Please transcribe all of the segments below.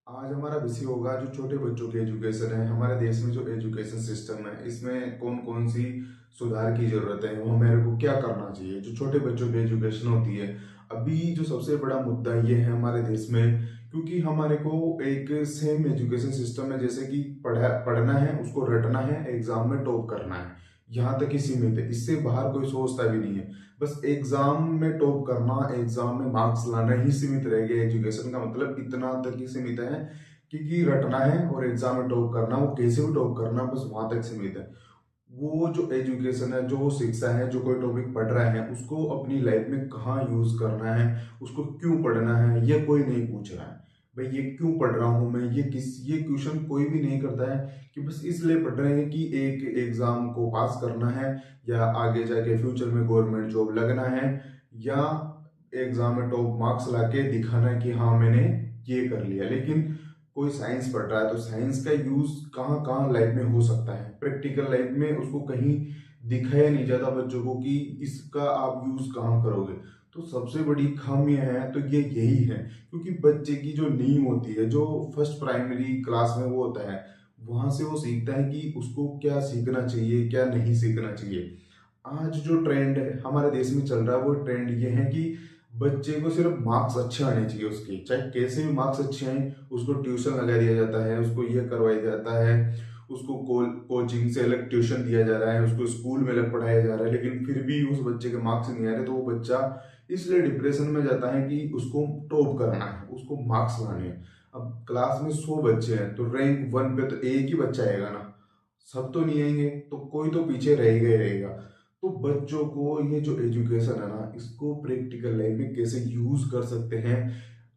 आज हमारा विषय होगा जो छोटे बच्चों की एजुकेशन है। हमारे देश में जो एजुकेशन सिस्टम है इसमें कौन कौन सी सुधार की जरूरत है, वो मेरे को क्या करना चाहिए। जो छोटे बच्चों की एजुकेशन होती है, अभी जो सबसे बड़ा मुद्दा ये है हमारे देश में, क्योंकि हमारे को एक सेम एजुकेशन सिस्टम है। जैसे कि पढ़ना है, उसको रटना है, एग्जाम में टॉप करना है, यहाँ तक ही सीमित है। इससे बाहर कोई सोचता भी नहीं है। बस एग्जाम में टॉप करना, एग्जाम में मार्क्स लाना ही सीमित रह गया। एजुकेशन का मतलब इतना तक ही सीमित है कि रटना है और एग्जाम में टॉप करना, वो कैसे भी टॉप करना, बस वहां तक सीमित है। वो जो एजुकेशन है, जो वो शिक्षा है, जो कोई टॉपिक पढ़ रहा है, उसको अपनी लाइफ में कहाँ यूज करना है, उसको क्यों पढ़ना है, ये कोई नहीं पूछ रहा है। भाई ये क्यों पढ़ रहा हूँ मैं, ये क्वेश्चन कोई भी नहीं करता है कि बस इसलिए पढ़ रहे हैं कि एक एग्जाम को पास करना है, या आगे जाके फ्यूचर में गवर्नमेंट जॉब लगना है, या एग्जाम में टॉप मार्क्स लाके दिखाना है कि हाँ मैंने ये कर लिया। लेकिन कोई साइंस पढ़ रहा है तो साइंस का यूज कहाँ कहाँ लाइफ में हो सकता है। प्रैक्टिकल लाइफ में उसको कहीं दिखाया नहीं जाता बच्चों को कि इसका आप यूज कहाँ करोगे। तो सबसे बड़ी खामी है तो ये यही है, क्योंकि बच्चे की जो नींव होती है, जो फर्स्ट प्राइमरी क्लास में वो होता है, वहां से वो सीखता है कि उसको क्या सीखना चाहिए, क्या नहीं सीखना चाहिए। आज जो ट्रेंड है हमारे देश में चल रहा है, वो ट्रेंड ये है कि बच्चे को सिर्फ मार्क्स अच्छे आने चाहिए, उसके चाहे कैसे भी मार्क्स अच्छे आए, उसको ट्यूशन लगा दिया जाता है, उसको ये करवाया जाता है, उसको कोचिंग से अलग ट्यूशन दिया जा रहा है, उसको स्कूल में अलग पढ़ाया जा रहा है। लेकिन फिर भी उस बच्चे के मार्क्स नहीं आ रहे, तो वो बच्चा इसलिए डिप्रेशन में जाता है कि उसको टॉप करना है, उसको मार्क्स लाने हैं। अब क्लास में 100 बच्चे हैं तो रैंक 1 पे तो एक ही बच्चा आएगा ना, सब तो नहीं आएंगे, तो कोई तो पीछे रहेगा ही रहेगा। तो बच्चों को ये जो एजुकेशन है ना, इसको प्रैक्टिकल लाइफ में कैसे यूज कर सकते हैं।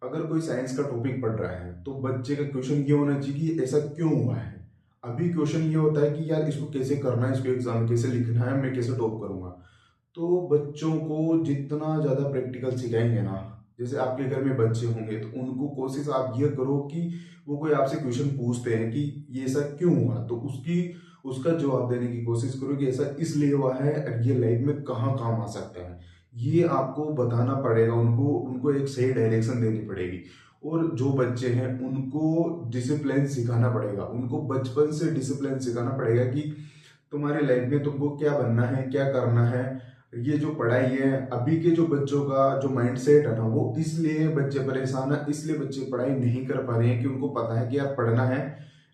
अगर कोई साइंस का टॉपिक पढ़ रहा है तो बच्चे का क्वेश्चन ये होना चाहिए कि ऐसा क्यों हुआ है। अभी क्वेश्चन ये होता है कि यार इसको कैसे करना है, इसको एग्जाम कैसे लिखना है, मैं कैसे टॉप करूंगा। तो बच्चों को जितना ज्यादा प्रैक्टिकल सिखाएंगे ना, जैसे आपके घर में बच्चे होंगे तो उनको कोशिश आप ये करो कि वो कोई आपसे क्वेश्चन पूछते हैं कि ये ऐसा क्यों हुआ, तो उसकी उसका जवाब देने की कोशिश करो कि ऐसा इसलिए हुआ है और ये लाइफ में कहाँ काम आ सकता है। ये आपको बताना पड़ेगा, उनको उनको एक सही डायरेक्शन देनी पड़ेगी। और जो बच्चे हैं उनको डिसिप्लिन सिखाना पड़ेगा, उनको बचपन से डिसिप्लिन सिखाना पड़ेगा कि तुम्हारी लाइफ में तुमको क्या बनना है, क्या करना है। ये जो पढ़ाई है, अभी के जो बच्चों का जो माइंड सेट है ना, वो इसलिए बच्चे परेशान है, इसलिए बच्चे पढ़ाई नहीं कर पा रहे हैं कि उनको पता है कि यार पढ़ना है,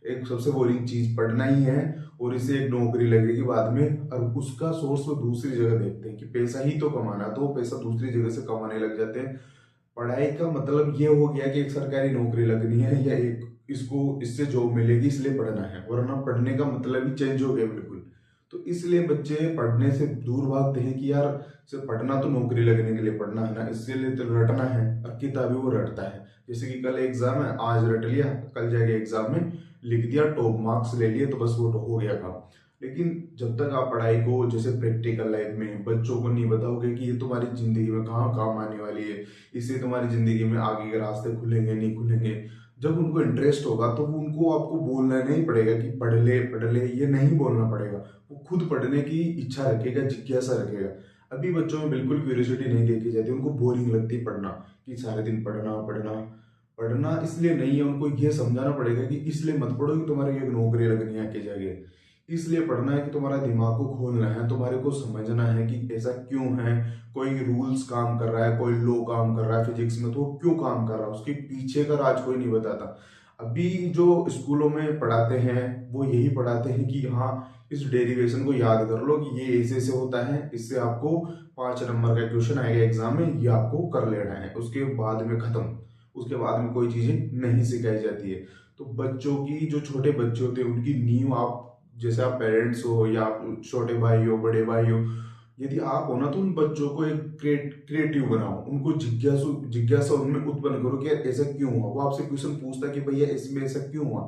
एक सबसे बोरिंग चीज पढ़ना ही है, और इसे एक नौकरी लगेगी बाद में, और उसका सोर्स वो दूसरी जगह देखते हैं कि पैसा ही तो कमाना है, तो वो पैसा दूसरी जगह से कमाने लग जाते हैं। पढ़ाई का मतलब ये हो गया कि एक सरकारी नौकरी लगनी है, या एक इसको इससे जॉब मिलेगी इसलिए पढ़ना है, वरना पढ़ने का मतलब ही चेंज हो गया बिल्कुल। तो इसलिए बच्चे पढ़ने से दूर भागते हैं कि यार सिर्फ पढ़ना तो नौकरी लगने के लिए पढ़ना है ना, इसलिए तो रटना है, और किताबी वो रटता है। जैसे कि कल एग्जाम है, आज रट लिया, कल जाके एग्जाम में लिख दिया, टॉप मार्क्स ले लिए, तो बस वो तो हो गया काम। लेकिन जब तक आप पढ़ाई को जैसे प्रैक्टिकल लाइफ में बच्चों को नहीं बताओगे कि ये तुम्हारी जिंदगी में कहाँ काम आने वाली है, इससे तुम्हारी जिंदगी में आगे के रास्ते खुलेंगे नहीं खुलेंगे, जब उनको इंटरेस्ट होगा तो वो उनको आपको बोलना नहीं पड़ेगा कि पढ़ ले, ये नहीं बोलना पड़ेगा। वो खुद पढ़ने की इच्छा रखेगा, जिज्ञासा रखेगा। अभी बच्चों में बिल्कुल क्यूरियोसिटी नहीं देखी जाती, उनको बोरिंग लगती है पढ़ना, कि सारे दिन पढ़ना पढ़ना। पढ़ना इसलिए नहीं है, उनको ये समझाना पड़ेगा कि इसलिए मत पढ़ो कि तुम्हारी एक नौकरी लगनी है आगे जाके। इसलिए पढ़ना है कि तुम्हारा दिमाग को खोलना है, तुम्हारे को समझना है कि ऐसा क्यों है। कोई रूल्स काम कर रहा है, कोई लॉ काम कर रहा है फिजिक्स में, तो वो क्यों काम कर रहा है, उसके पीछे का राज कोई नहीं बताता। अभी जो स्कूलों में पढ़ाते हैं वो यही पढ़ाते हैं कि हाँ इस डेरिवेशन को याद कर लो कि ये ऐसे ऐसे होता है, इससे आपको 5 नंबर का क्वेश्चन आएगा एग्जाम में, ये आपको कर लेना है, उसके बाद में खत्म। उसके बाद में कोई चीजें नहीं सिखाई जाती है। तो बच्चों की, जो छोटे बच्चे होते हैं, उनकी नींव आप, जैसे आप पेरेंट्स हो या आप छोटे भाई हो बड़े भाई हो, यदि आप हो ना, तो उन बच्चों को एक क्रिएटिव बनाओ, उनको जिज्ञासा उनमें उत्पन्न करो कि यार ऐसा क्यों हुआ। वो आपसे क्वेश्चन पूछता है कि भैया इसमें ऐसा क्यों हुआ,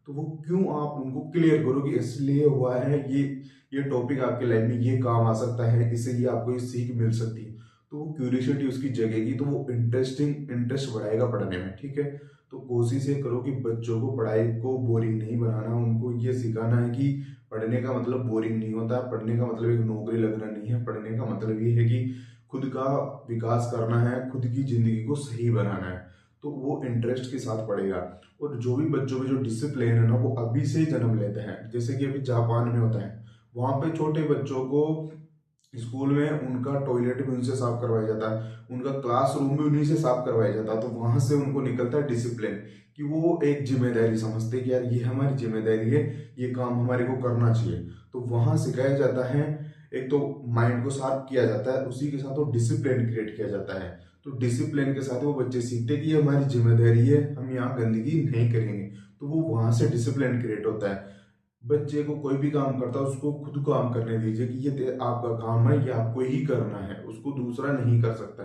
तो वो क्यों आप उनको क्लियर करो कि इसलिए हुआ है, ये टॉपिक आपके लाइफ में ये काम आ सकता है, इससे ये आपको ये सीख मिल सकती है। तो वो क्यूरियोसिटी उसकी जगेगी, तो वो इंटरेस्ट बढ़ाएगा पढ़ने में, ठीक है। तो कोशिश ये करो कि बच्चों को पढ़ाई को बोरिंग नहीं बनाना, उनको ये सिखाना है कि पढ़ने का मतलब बोरिंग नहीं होता, पढ़ने का मतलब एक नौकरी लगना नहीं है, पढ़ने का मतलब ये है कि खुद का विकास करना है, खुद की जिंदगी को सही बनाना है। तो वो इंटरेस्ट के साथ पढ़ेगा। और जो भी बच्चों में जो डिसिप्लिन है ना वो अभी से ही जन्म लेते हैं। जैसे कि अभी जापान में होता है, वहाँ पे छोटे बच्चों को स्कूल में उनका टॉयलेट भी उनसे साफ करवाया जाता है, उनका क्लासरूम भी उन्हीं से साफ करवाया जाता है। तो वहां से उनको निकलता है डिसिप्लिन, कि वो एक जिम्मेदारी समझते हैं कि यार ये हमारी जिम्मेदारी है, ये काम हमारे को करना चाहिए। तो वहां सिखाया जाता है, एक तो माइंड को शार्प किया जाता है, उसी के साथ वो डिसिप्लिन क्रिएट किया जाता है। तो डिसिप्लिन के साथ वो बच्चे सीखते हैं कि ये हमारी जिम्मेदारी है, हम यहाँ गंदगी नहीं करेंगे। तो वो वहां से डिसिप्लिन क्रिएट होता है। बच्चे को कोई भी काम करता है उसको खुद काम करने दीजिए, कि ये आपका काम है, ये आपको ही करना है, उसको दूसरा नहीं कर सकता।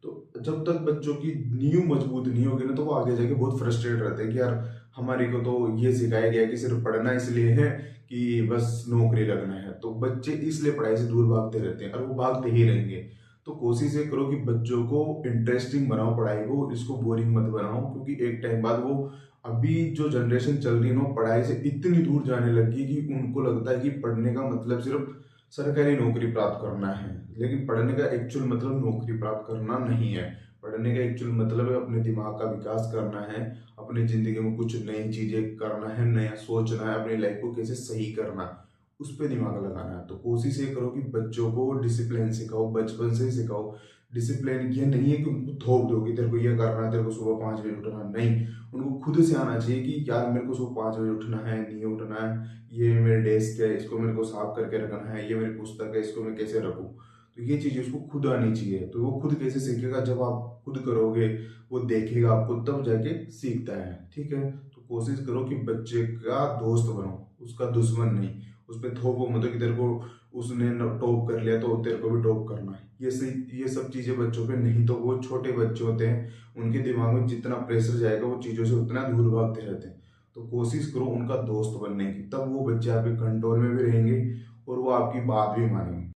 तो जब तक बच्चों की नींव मजबूत नहीं होगी ना, तो वो आगे जाके बहुत फ्रस्ट्रेट रहते हैं कि यार हमारे को तो ये सिखाया गया कि सिर्फ पढ़ना इसलिए है कि बस नौकरी लगना है। तो बच्चे इसलिए पढ़ाई से दूर भागते रहते हैं, और वो भागते ही रहेंगे। तो कोशिश ये करो कि बच्चों को इंटरेस्टिंग बनाओ पढ़ाई को, इसको बोरिंग मत बनाओ, क्योंकि एक टाइम बाद वो, अभी जो जनरेशन चल रही है ना, पढ़ाई से इतनी दूर जाने लगी कि उनको लगता है कि पढ़ने का मतलब सिर्फ सरकारी नौकरी प्राप्त करना है। लेकिन पढ़ने का एक्चुअल मतलब नौकरी प्राप्त करना नहीं है। पढ़ने का एक्चुअल मतलब है अपने दिमाग का विकास करना है, अपनी जिंदगी में कुछ नई चीजें करना है, नया सोचना है, अपनी लाइफ को कैसे सही करना है, उस पर दिमाग लगाना है। तो कोशिश ये करो कि बच्चों को डिसिप्लिन सिखाओ, बचपन से ही सिखाओ। डिसिप्लिन ये नहीं है कि उनको थोप दो कि तेरे को ये करना है, तेरे को सुबह 5 बजे उठना, नहीं। उनको खुद से आना चाहिए कि यार मेरे को सुबह 5 बजे उठना है, नहीं उठना है, ये मेरे डेस्क है, इसको मेरे को साफ करके रखना है, ये मेरी पुस्तक है, इसको मैं कैसे रखूँ। तो ये चीज़ उसको खुद आनी चाहिए। तो वो खुद कैसे सीखेगा, जब आप खुद करोगे, वो देखेगा आपको, तब जाके सीखता है। ठीक है, तो कोशिश करो कि बच्चे का दोस्त बनो, उसका दुश्मन नहीं। उस पर थोपो मत कि तेरे को उसने टॉप कर लिया तो तेरे को भी टॉप करना है, ये सही, ये सब चीजें बच्चों पे नहीं। तो वो छोटे बच्चे होते हैं, उनके दिमाग में जितना प्रेशर जाएगा वो चीजों से उतना दूर भागते रहते हैं। तो कोशिश करो उनका दोस्त बनने की, तब वो बच्चे आपके कंट्रोल में भी रहेंगे और वो आपकी बात भी मानेंगे।